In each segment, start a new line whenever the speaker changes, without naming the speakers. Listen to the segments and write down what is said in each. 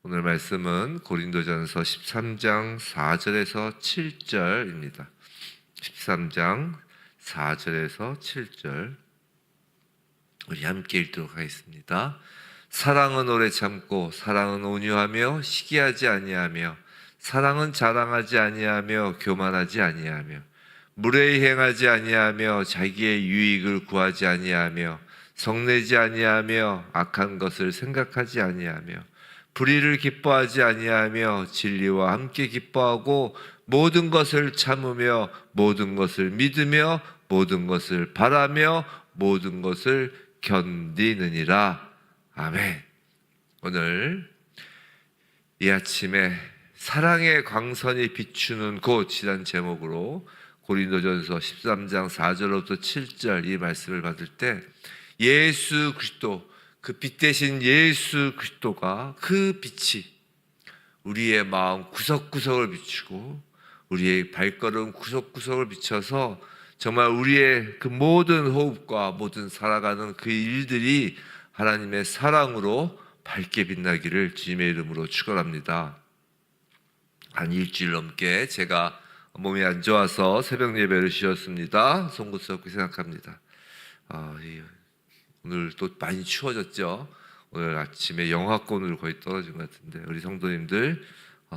오늘 말씀은 고린도전서 13장 4절에서 7절입니다. 13장 4절에서 7절 우리 함께 읽도록 하겠습니다. 사랑은 오래 참고 사랑은 온유하며 시기하지 아니하며 사랑은 자랑하지 아니하며 교만하지 아니하며 무례히 행하지 아니하며 자기의 유익을 구하지 아니하며 성내지 아니하며 악한 것을 생각하지 아니하며 불의를 기뻐하지 아니하며 진리와 함께 기뻐하고 모든 것을 참으며 모든 것을 믿으며 모든 것을 바라며 모든 것을 견디느니라. 아멘. 오늘 이 아침에 사랑의 광선이 비추는 곳이란 제목으로 고린도전서 13장 4절부터 7절 이 말씀을 받을 때 예수 그리스도, 그 빛 대신 예수 그리스도가 그 빛이 우리의 마음 구석구석을 비추고 우리의 발걸음 구석구석을 비춰서 정말 우리의 그 모든 호흡과 모든 살아가는 그 일들이 하나님의 사랑으로 밝게 빛나기를 주님의 이름으로 축원합니다. 한 일주일 넘게 제가 몸이 안 좋아서 새벽 예배를 쉬었습니다. 송구스럽게 생각합니다. 오늘 또 많이 추워졌죠. 오늘 아침에 영하권으로 거의 떨어진 것 같은데 우리 성도님들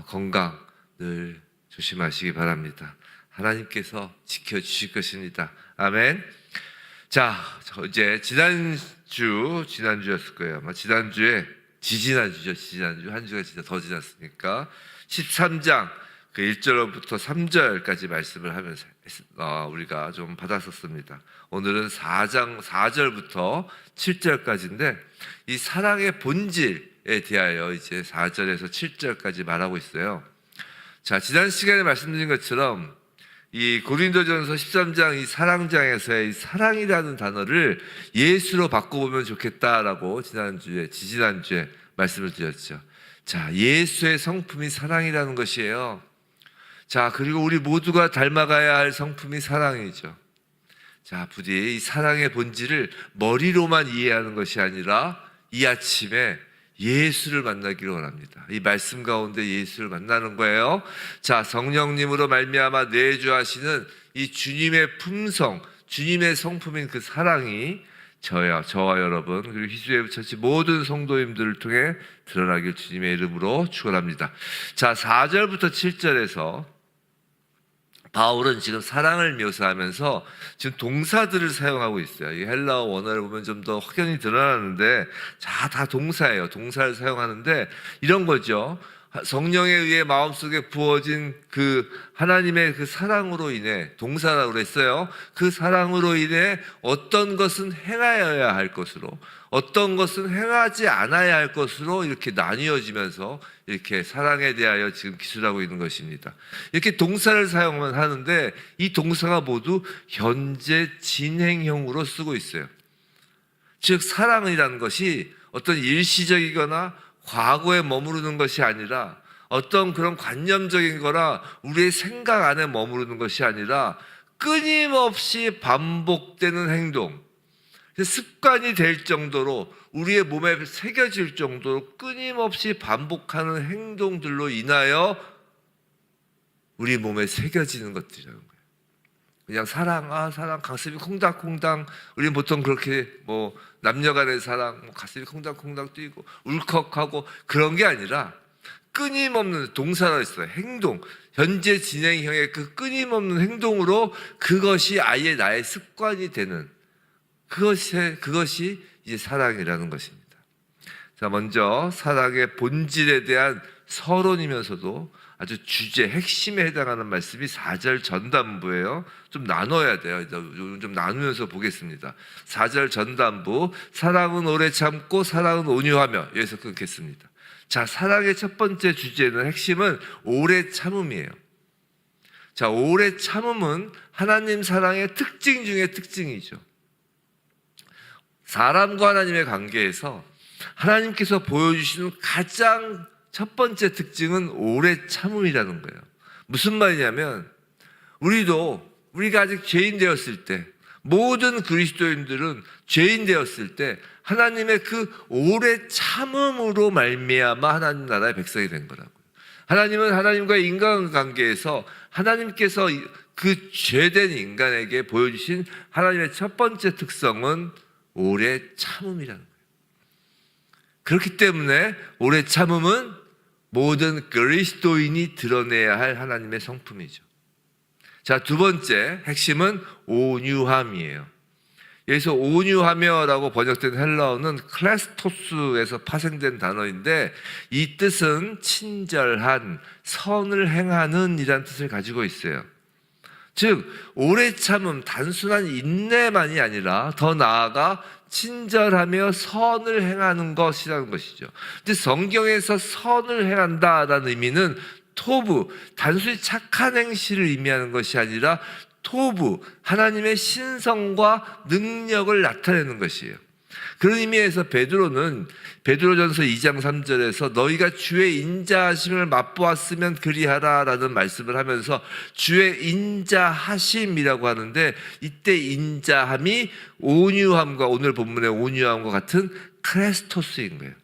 건강 늘 조심하시기 바랍니다. 하나님께서 지켜주실 것입니다. 아멘. 자, 이제 지난주였을 거예요. 아마 지난주죠. 지난주 한 주가 진짜 더 지났으니까 13장 그 1절부터 3절까지 말씀을 하면서 우리가 좀 받았었습니다. 오늘은 4절부터 7절까지인데 이 사랑의 본질에 대하여 이제 4절에서 7절까지 말하고 있어요. 자, 지난 시간에 말씀드린 것처럼 이 고린도전서 13장 이 사랑장에서의 이 사랑이라는 단어를 예수로 바꿔보면 좋겠다라고 지지난주에 말씀을 드렸죠. 자, 예수의 성품이 사랑이라는 것이에요. 자, 그리고 우리 모두가 닮아가야 할 성품이 사랑이죠. 자, 부디 이 사랑의 본질을 머리로만 이해하는 것이 아니라 이 아침에 예수를 만나기를 원합니다. 이 말씀 가운데 예수를 만나는 거예요. 자, 성령님으로 말미암아 내주하시는 이 주님의 품성, 주님의 성품인 그 사랑이 저와 여러분 그리고 희수의 처치 모든 성도님들을 통해 드러나길 주님의 이름으로 축원합니다. 자, 4절부터 7절에서 바울은 지금 사랑을 묘사하면서 지금 동사들을 사용하고 있어요. 이 헬라어 원어를 보면 좀 더 확연히 드러나는데 다 동사예요. 동사를 사용하는데 이런 거죠. 성령에 의해 마음속에 부어진 그 하나님의 그 사랑으로 인해 동사라고 그랬어요. 그 사랑으로 인해 어떤 것은 행하여야 할 것으로 어떤 것은 행하지 않아야 할 것으로 이렇게 나뉘어지면서 이렇게 사랑에 대하여 지금 기술하고 있는 것입니다. 이렇게 동사를 사용만 하는데 이 동사가 모두 현재 진행형으로 쓰고 있어요. 즉 사랑이라는 것이 어떤 일시적이거나 과거에 머무르는 것이 아니라 어떤 그런 관념적인 거나 우리의 생각 안에 머무르는 것이 아니라 끊임없이 반복되는 행동, 습관이 될 정도로 우리의 몸에 새겨질 정도로 끊임없이 반복하는 행동들로 인하여 우리 몸에 새겨지는 것들이라는 거예요. 그냥 사랑, 가슴이 콩닥콩닥. 우리는 보통 그렇게 남녀간의 사랑, 가슴이 콩닥콩닥 뛰고 울컥하고 그런 게 아니라 끊임없는 동사가 있어요. 행동, 현재 진행형의 그 끊임없는 행동으로 그것이 아예 나의 습관이 되는 그것이 이제 사랑이라는 것입니다. 자, 먼저 사랑의 본질에 대한 서론이면서도 아주 주제, 핵심에 해당하는 말씀이 4절 전단부예요. 좀 나눠야 돼요. 좀 나누면서 보겠습니다. 4절 전단부, 사랑은 오래 참고 사랑은 온유하며, 여기서 끊겠습니다. 자, 사랑의 첫 번째 주제는 핵심은 오래 참음이에요. 자, 오래 참음은 하나님 사랑의 특징 중에 특징이죠. 사람과 하나님의 관계에서 하나님께서 보여주시는 가장 첫 번째 특징은 오래 참음이라는 거예요. 무슨 말이냐면 우리가 아직 죄인 되었을 때 모든 그리스도인들은 죄인 되었을 때 하나님의 그 오래 참음으로 말미암아 하나님 나라의 백성이 된 거라고요. 하나님은 하나님과의 인간관계에서 하나님께서 그 죄된 인간에게 보여주신 하나님의 첫 번째 특성은 오래 참음이라는 거예요. 그렇기 때문에 오래 참음은 모든 그리스도인이 드러내야 할 하나님의 성품이죠. 자, 두 번째 핵심은 온유함이에요. 여기서 온유하며라고 번역된 헬라어는 클레스토스에서 파생된 단어인데 이 뜻은 친절한, 선을 행하는 이라는 뜻을 가지고 있어요. 즉 오래 참음, 단순한 인내만이 아니라 더 나아가 친절하며 선을 행하는 것이라는 것이죠. 근데 성경에서 선을 행한다라는 의미는 토부, 단순히 착한 행실을 의미하는 것이 아니라 토부, 하나님의 신성과 능력을 나타내는 것이에요. 그런 의미에서 베드로는 베드로전서 2장 3절에서 너희가 주의 인자하심을 맛보았으면 그리하라 라는 말씀을 하면서 주의 인자하심이라고 하는데 이때 인자함이 온유함과 오늘 본문의 온유함과 같은 크레스토스인 거예요.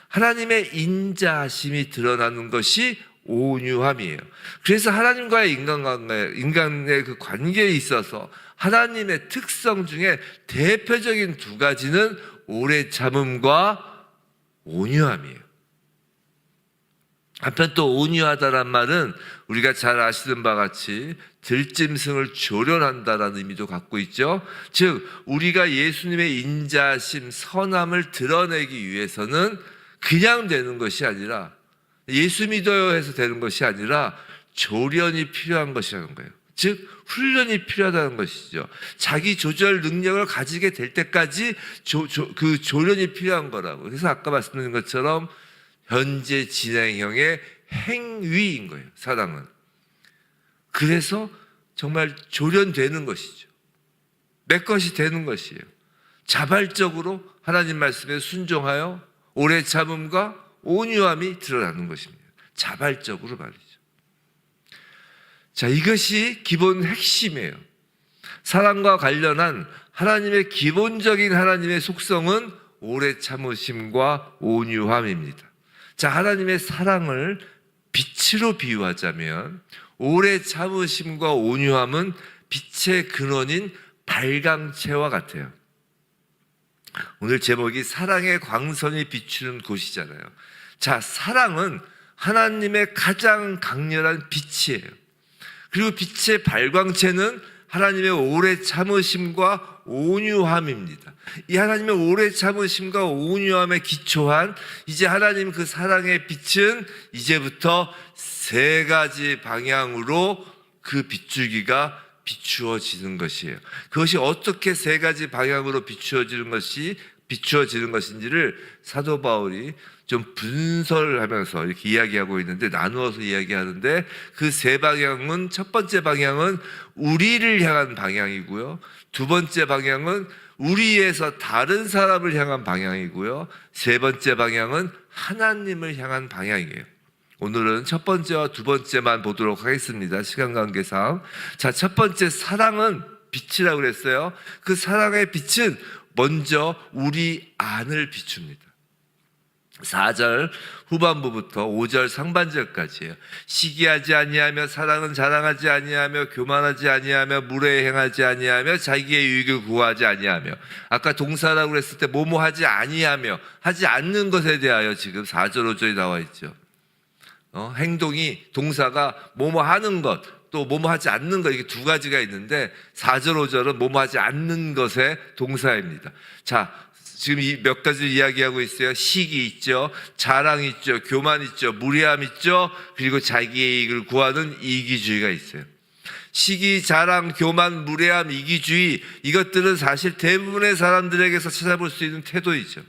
하나님의 인자하심이 드러나는 것이 온유함이에요. 그래서 하나님과의 인간의 그 관계에 있어서 하나님의 특성 중에 대표적인 두 가지는 오래 참음과 온유함이에요. 한편 또 온유하다란 말은 우리가 잘 아시는 바와 같이 들짐승을 조련한다라는 의미도 갖고 있죠. 즉 우리가 예수님의 인자심, 선함을 드러내기 위해서는 그냥 되는 것이 아니라 예수 믿어요 해서 되는 것이 아니라 조련이 필요한 것이라는 거예요. 즉 훈련이 필요하다는 것이죠. 자기 조절 능력을 가지게 될 때까지 그 조련이 필요한 거라고. 그래서 아까 말씀드린 것처럼 현재 진행형의 행위인 거예요. 사랑은. 그래서 정말 조련되는 것이죠. 내 것이 되는 것이에요. 자발적으로 하나님 말씀에 순종하여 오래 참음과 온유함이 드러나는 것입니다. 자발적으로 말이죠. 자, 이것이 기본 핵심이에요. 사랑과 관련한 하나님의 기본적인 하나님의 속성은 오래 참으심과 온유함입니다. 자, 하나님의 사랑을 빛으로 비유하자면 오래 참으심과 온유함은 빛의 근원인 발광체와 같아요. 오늘 제목이 사랑의 광선이 비추는 곳이잖아요. 자, 사랑은 하나님의 가장 강렬한 빛이에요. 그리고 빛의 발광체는 하나님의 오래 참으심과 온유함입니다. 이 하나님의 오래 참으심과 온유함에 기초한 이제 하나님 그 사랑의 빛은 이제부터 세 가지 방향으로 그 빗줄기가 비추어지는 것이에요. 그것이 어떻게 세 가지 방향으로 비추어지는 것인지를 사도 바울이 좀 분설하면서 이렇게 이야기하고 있는데, 나누어서 이야기하는데, 그 세 방향은, 첫 번째 방향은 우리를 향한 방향이고요, 두 번째 방향은 우리에서 다른 사람을 향한 방향이고요, 세 번째 방향은 하나님을 향한 방향이에요. 오늘은 첫 번째와 두 번째만 보도록 하겠습니다. 시간 관계상. 자, 첫 번째 사랑은 빛이라고 그랬어요. 그 사랑의 빛은 먼저 우리 안을 비춥니다. 4절 후반부부터 5절 상반절까지예요. 시기하지 아니하며 사랑은 자랑하지 아니하며 교만하지 아니하며 무례 행하지 아니하며 자기의 유익을 구하지 아니하며, 아까 동사라고 그랬을 때 뭐뭐 하지 아니하며, 하지 않는 것에 대하여 지금 4절 5절이 나와 있죠. 행동이, 동사가 뭐뭐 하는 것, 또 뭐뭐 하지 않는 것, 이게 두 가지가 있는데 4절 5절은 뭐뭐 하지 않는 것의 동사입니다. 자, 지금 이 몇 가지 이야기하고 있어요. 시기 있죠, 자랑 있죠, 교만 있죠, 무례함 있죠, 그리고 자기의 이익을 구하는 이기주의가 있어요. 시기, 자랑, 교만, 무례함, 이기주의, 이것들은 사실 대부분의 사람들에게서 찾아볼 수 있는 태도이죠.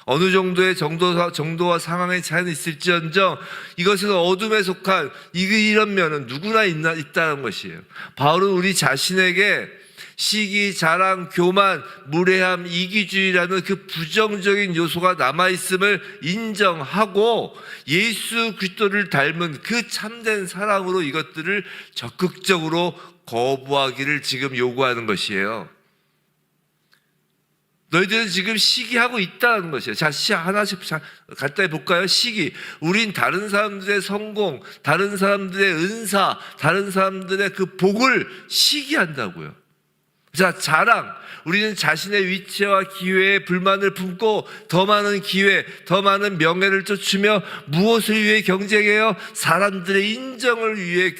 어느 정도의 정도와 상황의 차이는 있을지언정 이것은 어둠에 속한 이런 면은 누구나 있다는 것이에요. 바울은 우리 자신에게 시기, 자랑, 교만, 무례함, 이기주의라는 그 부정적인 요소가 남아있음을 인정하고 예수 그리스도를 닮은 그 참된 사랑으로 이것들을 적극적으로 거부하기를 지금 요구하는 것이에요. 너희들은 지금 시기하고 있다는 것이에요. 자, 하나씩 간단히 볼까요? 시기. 우린 다른 사람들의 성공, 다른 사람들의 은사, 다른 사람들의 그 복을 시기한다고요. 자, 자랑. 우리는 자신의 위치와 기회에 불만을 품고 더 많은 기회, 더 많은 명예를 쫓으며 무엇을 위해 경쟁해요? 사람들의 인정을 위해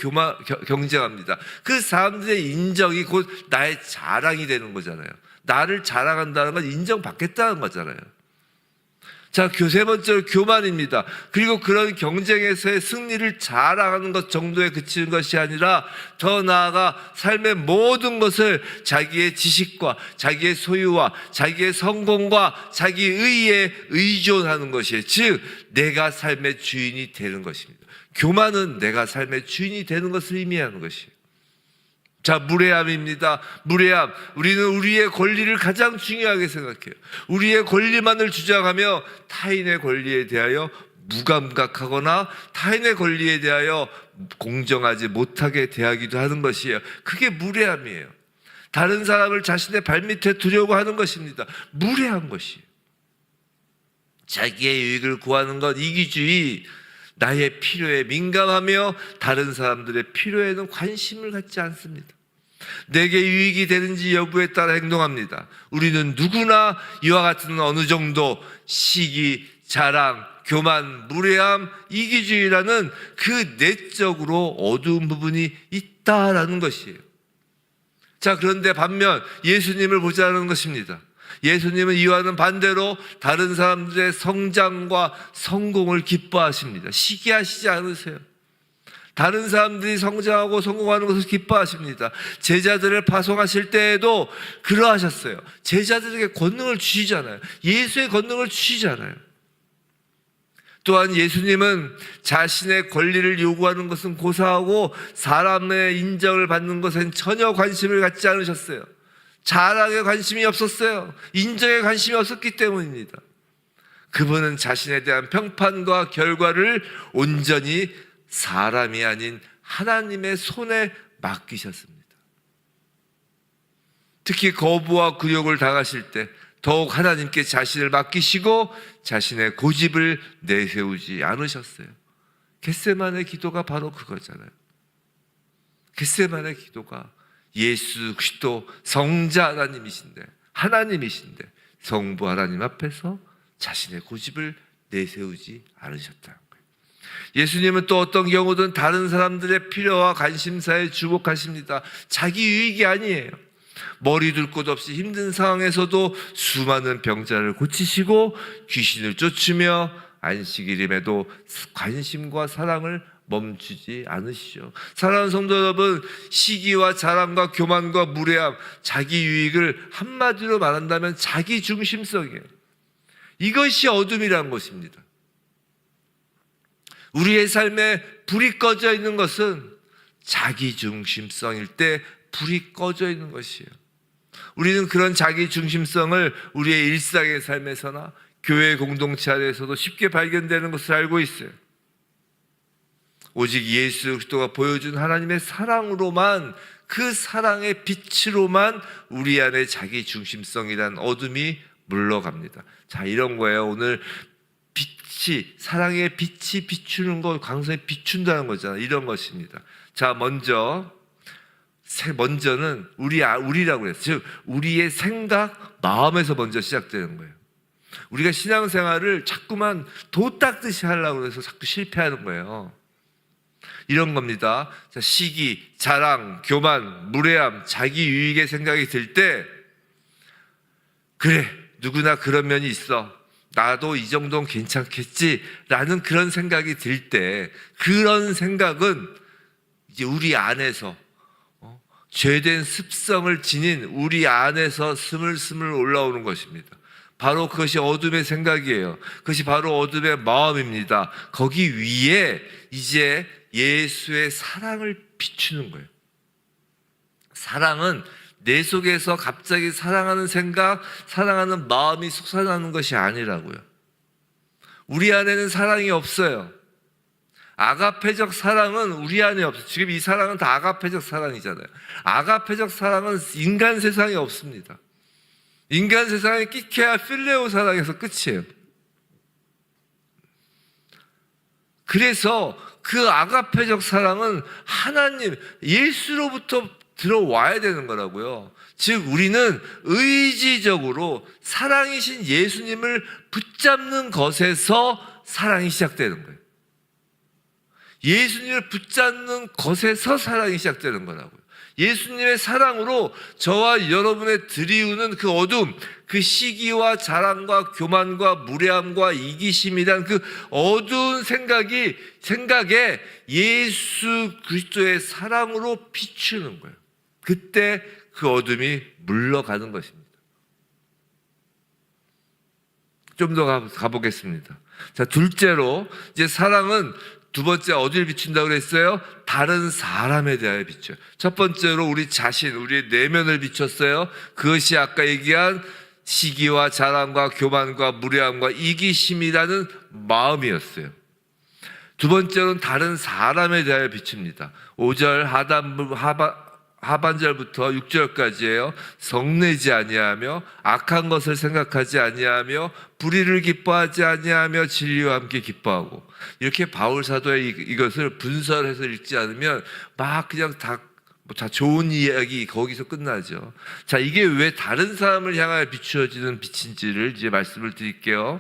경쟁합니다. 그 사람들의 인정이 곧 나의 자랑이 되는 거잖아요. 나를 자랑한다는 건 인정받겠다는 거잖아요. 자, 세 번째로 교만입니다. 그리고 그런 경쟁에서의 승리를 자랑하는 것 정도에 그치는 것이 아니라 더 나아가 삶의 모든 것을 자기의 지식과 자기의 소유와 자기의 성공과 자기 의에 의존하는 것이에요. 즉 내가 삶의 주인이 되는 것입니다. 교만은 내가 삶의 주인이 되는 것을 의미하는 것이에요. 자, 무례함입니다. 무례함. 우리는 우리의 권리를 가장 중요하게 생각해요. 우리의 권리만을 주장하며 타인의 권리에 대하여 무감각하거나 타인의 권리에 대하여 공정하지 못하게 대하기도 하는 것이에요. 그게 무례함이에요. 다른 사람을 자신의 발밑에 두려고 하는 것입니다. 무례한 것이에요. 자기의 유익을 구하는 것, 이기주의. 나의 필요에 민감하며 다른 사람들의 필요에는 관심을 갖지 않습니다. 내게 유익이 되는지 여부에 따라 행동합니다. 우리는 누구나 이와 같은 어느 정도 시기, 자랑, 교만, 무례함, 이기주의라는 그 내적으로 어두운 부분이 있다라는 것이에요. 자, 그런데 반면 예수님을 보자는 것입니다. 예수님은 이와는 반대로 다른 사람들의 성장과 성공을 기뻐하십니다. 시기하시지 않으세요. 다른 사람들이 성장하고 성공하는 것을 기뻐하십니다. 제자들을 파송하실 때에도 그러하셨어요. 제자들에게 권능을 주시잖아요. 예수의 권능을 주시잖아요. 또한 예수님은 자신의 권리를 요구하는 것은 고사하고 사람의 인정을 받는 것엔 전혀 관심을 갖지 않으셨어요. 자랑에 관심이 없었어요. 인정에 관심이 없었기 때문입니다. 그분은 자신에 대한 평판과 결과를 온전히 사람이 아닌 하나님의 손에 맡기셨습니다. 특히 거부와 굴욕을 당하실 때 더욱 하나님께 자신을 맡기시고 자신의 고집을 내세우지 않으셨어요. 겟세마네 기도가 바로 그거잖아요. 겟세마네 기도가 예수 그리스도 성자 하나님이신데 성부 하나님 앞에서 자신의 고집을 내세우지 않으셨다는 거예요. 예수님은 또 어떤 경우든 다른 사람들의 필요와 관심사에 주목하십니다. 자기 유익이 아니에요. 머리 둘 곳 없이 힘든 상황에서도 수많은 병자를 고치시고 귀신을 쫓으며 안식일임에도 관심과 사랑을 멈추지 않으시죠. 사랑하는 성도 여러분, 시기와 자랑과 교만과 무례함, 자기 유익을 한마디로 말한다면 자기 중심성이에요. 이것이 어둠이라는 것입니다. 우리의 삶에 불이 꺼져 있는 것은 자기 중심성일 때 불이 꺼져 있는 것이에요. 우리는 그런 자기 중심성을 우리의 일상의 삶에서나 교회 공동체 안에서도 쉽게 발견되는 것을 알고 있어요. 오직 예수 그리스도가 보여준 하나님의 사랑으로만, 그 사랑의 빛으로만 우리 안에 자기 중심성이란 어둠이 물러갑니다. 자, 이런 거예요. 오늘 빛이, 사랑의 빛이 비추는 것, 광선이 비춘다는 거잖아요. 이런 것입니다. 자, 먼저는 우리라고 그랬어요. 즉 우리의 생각, 마음에서 먼저 시작되는 거예요. 우리가 신앙생활을 자꾸만 도 닦듯이 하려고 해서 자꾸 실패하는 거예요. 이런 겁니다. 자, 시기, 자랑, 교만, 무례함, 자기 유익의 생각이 들 때, 그래, 누구나 그런 면이 있어. 나도 이 정도는 괜찮겠지 라는 그런 생각이 들 때, 그런 생각은 이제 우리 안에서 죄된 습성을 지닌 우리 안에서 스물스물 올라오는 것입니다. 바로 그것이 어둠의 생각이에요. 그것이 바로 어둠의 마음입니다. 거기 위에 이제 예수의 사랑을 비추는 거예요. 사랑은 내 속에서 갑자기 사랑하는 생각, 사랑하는 마음이 솟아나는 것이 아니라고요. 우리 안에는 사랑이 없어요. 아가페적 사랑은 우리 안에 없어. 지금 이 사랑은 다 아가페적 사랑이잖아요. 아가페적 사랑은 인간 세상에 없습니다. 인간 세상에 끼케야 필레오 사랑에서 끝이에요. 그래서 그 아가페적 사랑은 하나님, 예수로부터 들어와야 되는 거라고요. 즉 우리는 의지적으로 사랑이신 예수님을 붙잡는 것에서 사랑이 시작되는 거예요. 예수님을 붙잡는 것에서 사랑이 시작되는 거라고요. 예수님의 사랑으로 저와 여러분의 들이우는 그 어둠, 그 시기와 자랑과 교만과 무례함과 이기심이란 그 어두운 생각에 예수 그리스도의 사랑으로 비추는 거예요. 그때 그 어둠이 물러가는 것입니다. 좀 더 가보겠습니다. 자, 둘째로 이제 사랑은 두 번째 어디를 비춘다고 그랬어요? 다른 사람에 대하여 비춰요. 첫 번째로 우리 자신, 우리의 내면을 비췄어요. 그것이 아까 얘기한 시기와 자랑과 교만과 무례함과 이기심이라는 마음이었어요. 두 번째로는 다른 사람에 대하여 비춥니다. 5절 하반절부터 6절까지예요. 성내지 아니하며 악한 것을 생각하지 아니하며 불의를 기뻐하지 아니하며 진리와 함께 기뻐하고. 이렇게 바울 사도의 이것을 분설해서 읽지 않으면 막 그냥 다 좋은 이야기 거기서 끝나죠. 자, 이게 왜 다른 사람을 향하여 비추어지는 빛인지를 이제 말씀을 드릴게요.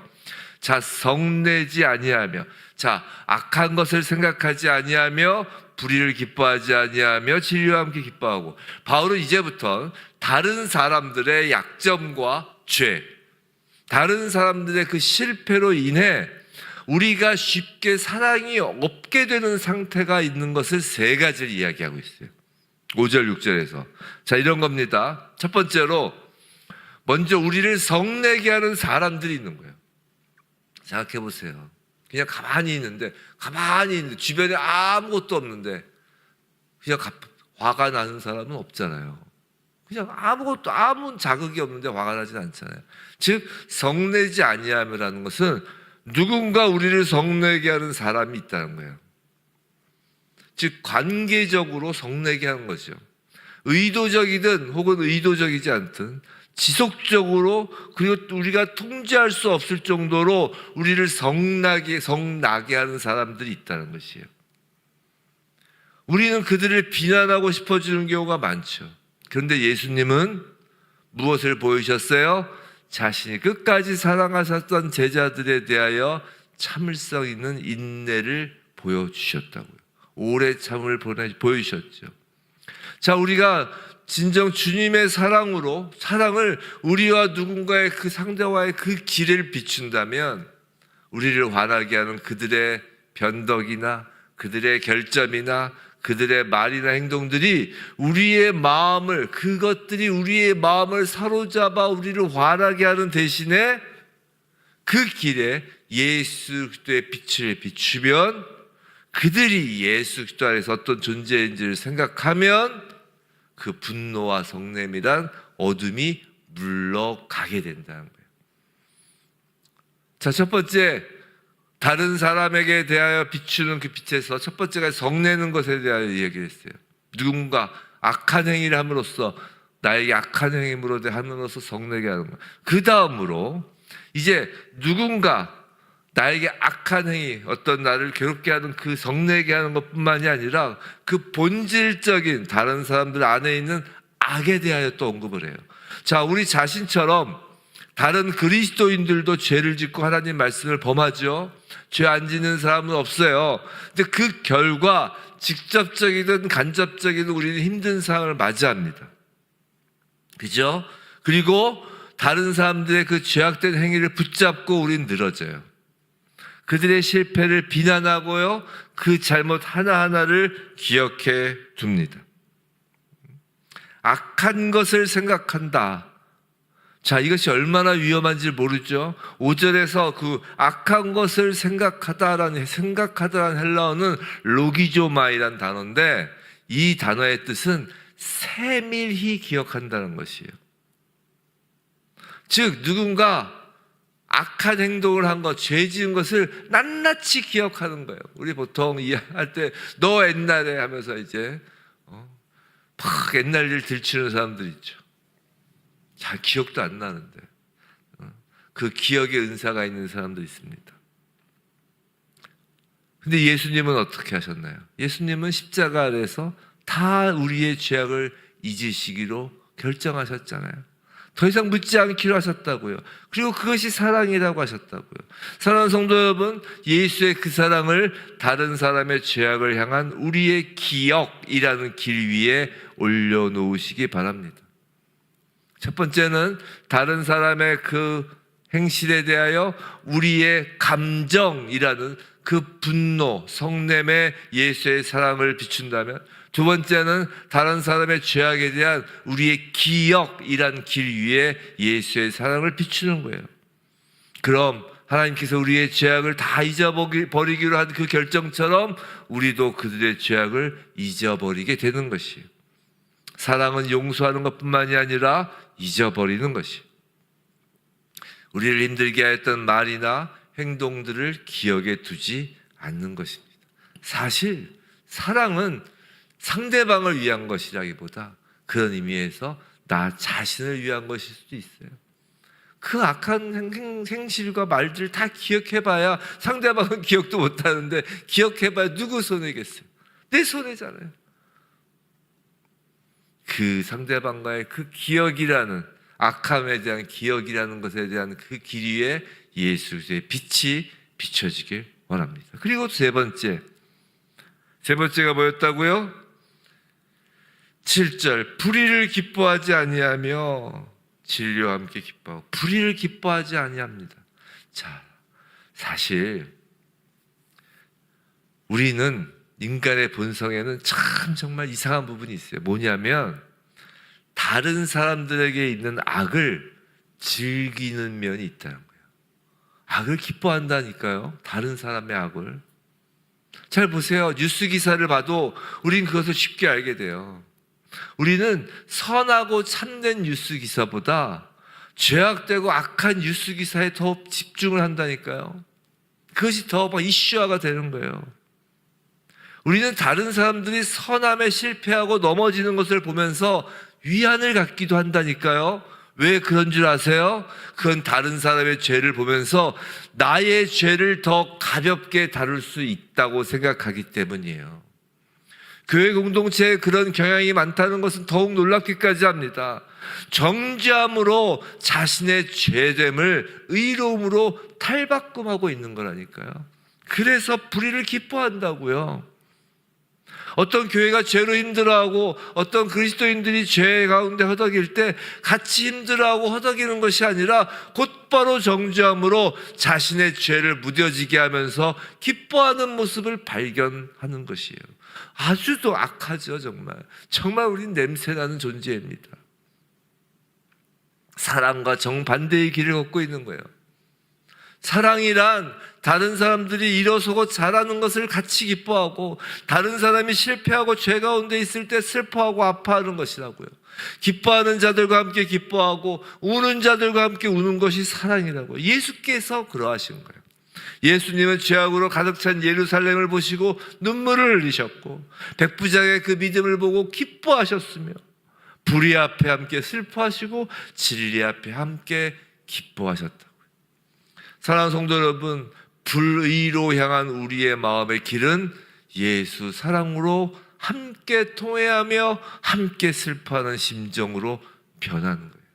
자, 성내지 아니하며, 자, 악한 것을 생각하지 아니하며 불의를 기뻐하지 아니하며 진리와 함께 기뻐하고. 바울은 이제부터 다른 사람들의 약점과 죄, 다른 사람들의 그 실패로 인해 우리가 쉽게 사랑이 없게 되는 상태가 있는 것을 세 가지를 이야기하고 있어요. 5절 6절에서. 자, 이런 겁니다. 첫 번째로 먼저 우리를 성내게 하는 사람들이 있는 거예요. 생각해 보세요. 그냥 가만히 있는데 주변에 아무것도 없는데 그냥 화가 나는 사람은 없잖아요. 그냥 아무 자극이 없는데 화가 나진 않잖아요. 즉 성내지 아니하며라는 것은 누군가 우리를 성내게 하는 사람이 있다는 거예요. 즉 관계적으로 성내게 하는 거죠. 의도적이든 혹은 의도적이지 않든 지속적으로, 그리고 우리가 통제할 수 없을 정도로 우리를 성나게 하는 사람들이 있다는 것이에요. 우리는 그들을 비난하고 싶어지는 경우가 많죠. 그런데 예수님은 무엇을 보이셨어요? 자신이 끝까지 사랑하셨던 제자들에 대하여 참을성 있는 인내를 보여주셨다고요. 오래 참을 보여주셨죠. 자, 우리가 진정 주님의 사랑을 우리와 누군가의 그 상대와의 그 길을 비춘다면 우리를 화나게 하는 그들의 변덕이나 그들의 결점이나 그들의 말이나 행동들이 그것들이 우리의 마음을 사로잡아 우리를 화나게 하는 대신에 그 길에 예수 그리스도의 빛을 비추면 그들이 예수 그리스도 안에서 어떤 존재인지를 생각하면 그 분노와 성냄이란 어둠이 물러가게 된다는 거예요. 자, 첫 번째, 다른 사람에게 대하여 비추는 그 빛에서 첫 번째가 성내는 것에 대하여 얘기를 했어요. 누군가 악한 행위를 함으로써 나에게 악한 행위로 함으로써 성내게 하는 것. 그 다음으로 이제 누군가 나에게 악한 행위, 어떤 나를 괴롭게 하는 그 성내게 하는 것뿐만이 아니라 그 본질적인 다른 사람들 안에 있는 악에 대하여 또 언급을 해요. 자, 우리 자신처럼 다른 그리스도인들도 죄를 짓고 하나님 말씀을 범하죠. 죄 안 짓는 사람은 없어요. 근데 그 결과 직접적이든 간접적이든 우리는 힘든 상황을 맞이합니다. 그죠? 그리고 다른 사람들의 그 죄악된 행위를 붙잡고 우리는 늘어져요. 그들의 실패를 비난하고요, 그 잘못 하나하나를 기억해 둡니다. 악한 것을 생각한다. 자, 이것이 얼마나 위험한지 모르죠. 5절에서 그 악한 것을 생각하다라는 헬라어는 로기조마이라는 단어인데 이 단어의 뜻은 세밀히 기억한다는 것이에요. 즉 누군가 악한 행동을 한 것, 죄 지은 것을 낱낱이 기억하는 거예요. 우리 보통 이해할 때 너 옛날에 하면서 이제 막 옛날 일 들추는 사람들 있죠. 잘 기억도 안 나는데 그 기억에 은사가 있는 사람도 있습니다. 근데 예수님은 어떻게 하셨나요? 예수님은 십자가 아래서 다 우리의 죄악을 잊으시기로 결정하셨잖아요. 더 이상 묻지 않기로 하셨다고요. 그리고 그것이 사랑이라고 하셨다고요. 사랑하는 성도 여러분, 예수의 그 사랑을 다른 사람의 죄악을 향한 우리의 기억이라는 길 위에 올려놓으시기 바랍니다. 첫 번째는 다른 사람의 그 행실에 대하여 우리의 감정이라는 그 분노, 성냄에 예수의 사랑을 비춘다면, 두 번째는 다른 사람의 죄악에 대한 우리의 기억이란 길 위에 예수의 사랑을 비추는 거예요. 그럼 하나님께서 우리의 죄악을 다 잊어버리기로 한 그 결정처럼 우리도 그들의 죄악을 잊어버리게 되는 것이에요. 사랑은 용서하는 것뿐만이 아니라 잊어버리는 것이에요. 우리를 힘들게 하였던 말이나 행동들을 기억에 두지 않는 것입니다. 사실 사랑은 상대방을 위한 것이라기보다 그런 의미에서 나 자신을 위한 것일 수도 있어요. 그 악한 행실과 말들을 다 기억해봐야 상대방은 기억도 못하는데 기억해봐야 누구 손해겠어요? 내 손해잖아요. 그 상대방과의 그 기억이라는, 악함에 대한 기억이라는 것에 대한 그 길 위에 예수의 빛이 비춰지길 원합니다. 그리고 세 번째가 뭐였다고요? 7절, 불의를 기뻐하지 아니하며 진리와 함께 기뻐하고. 불의를 기뻐하지 아니합니다. 자, 사실 우리는 인간의 본성에는 참 정말 이상한 부분이 있어요. 뭐냐면 다른 사람들에게 있는 악을 즐기는 면이 있다는 거예요. 악을 기뻐한다니까요. 다른 사람의 악을. 잘 보세요. 뉴스 기사를 봐도 우린 그것을 쉽게 알게 돼요. 우리는 선하고 참된 뉴스 기사보다 죄악되고 악한 뉴스 기사에 더 집중을 한다니까요. 그것이 더 막 이슈화가 되는 거예요. 우리는 다른 사람들이 선함에 실패하고 넘어지는 것을 보면서 위안을 갖기도 한다니까요. 왜 그런 줄 아세요? 그건 다른 사람의 죄를 보면서 나의 죄를 더 가볍게 다룰 수 있다고 생각하기 때문이에요. 교회 공동체에 그런 경향이 많다는 것은 더욱 놀랍기까지 합니다. 정죄함으로 자신의 죄됨을 의로움으로 탈바꿈하고 있는 거라니까요. 그래서 불의를 기뻐한다고요. 어떤 교회가 죄로 힘들어하고 어떤 그리스도인들이 죄 가운데 허덕일 때 같이 힘들어하고 허덕이는 것이 아니라 곧바로 정죄함으로 자신의 죄를 무뎌지게 하면서 기뻐하는 모습을 발견하는 것이에요. 아주 또 악하죠. 정말 우린 냄새나는 존재입니다. 사랑과 정반대의 길을 걷고 있는 거예요. 사랑이란 다른 사람들이 일어서고 잘하는 것을 같이 기뻐하고 다른 사람이 실패하고 죄 가운데 있을 때 슬퍼하고 아파하는 것이라고요. 기뻐하는 자들과 함께 기뻐하고 우는 자들과 함께 우는 것이 사랑이라고요. 예수께서 그러하신 거예요. 예수님은 죄악으로 가득 찬 예루살렘을 보시고 눈물을 흘리셨고 백부장의 그 믿음을 보고 기뻐하셨으며 불의 앞에 함께 슬퍼하시고 진리 앞에 함께 기뻐하셨다고요. 사랑하는 성도 여러분, 불의로 향한 우리의 마음의 길은 예수 사랑으로 함께 통회하며 함께 슬퍼하는 심정으로 변하는 거예요.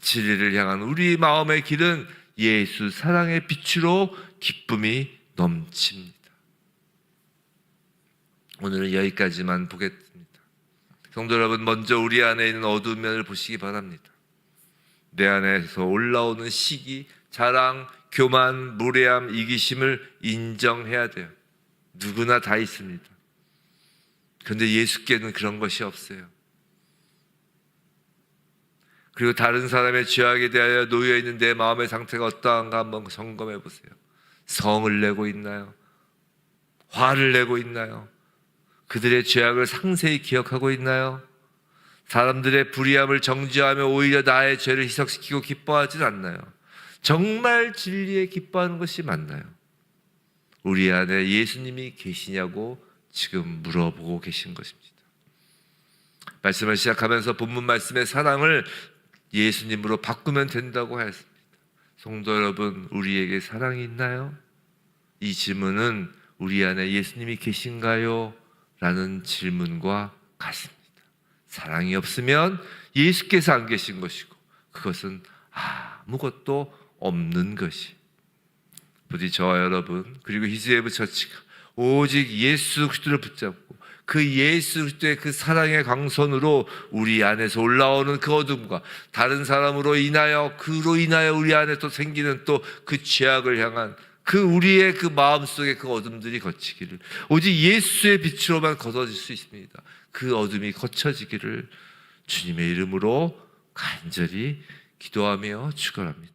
진리를 향한 우리 마음의 길은 예수 사랑의 빛으로 기쁨이 넘칩니다. 오늘은 여기까지만 보겠습니다. 성도 여러분, 먼저 우리 안에 있는 어두운 면을 보시기 바랍니다. 내 안에서 올라오는 시기, 자랑, 교만, 무례함, 이기심을 인정해야 돼요. 누구나 다 있습니다. 그런데 예수께는 그런 것이 없어요. 그리고 다른 사람의 죄악에 대하여 놓여있는 내 마음의 상태가 어떠한가 한번 점검해 보세요. 성을 내고 있나요? 화를 내고 있나요? 그들의 죄악을 상세히 기억하고 있나요? 사람들의 불의함을 정죄하며 오히려 나의 죄를 희석시키고 기뻐하진 않나요? 정말 진리에 기뻐하는 것이 맞나요? 우리 안에 예수님이 계시냐고 지금 물어보고 계신 것입니다. 말씀을 시작하면서 본문 말씀의 사랑을 예수님으로 바꾸면 된다고 하였습니다. 성도 여러분, 우리에게 사랑이 있나요? 이 질문은 우리 안에 예수님이 계신가요? 라는 질문과 같습니다. 사랑이 없으면 예수께서 안 계신 것이고 그것은 아무것도 없는 것이. 부디 저와 여러분 그리고 히즈웨브 처치가 오직 예수 그리스도를 붙잡고 그 예수 그리스도의 그 사랑의 광선으로 우리 안에서 올라오는 그 어둠과 다른 사람으로 인하여 그로 인하여 우리 안에 또 생기는 또 그 죄악을 향한 그 우리의 그 마음속에 그 어둠들이 거치기를 오직 예수의 빛으로만 걷어질 수 있습니다. 그 어둠이 거쳐지기를 주님의 이름으로 간절히 기도하며 축원합니다.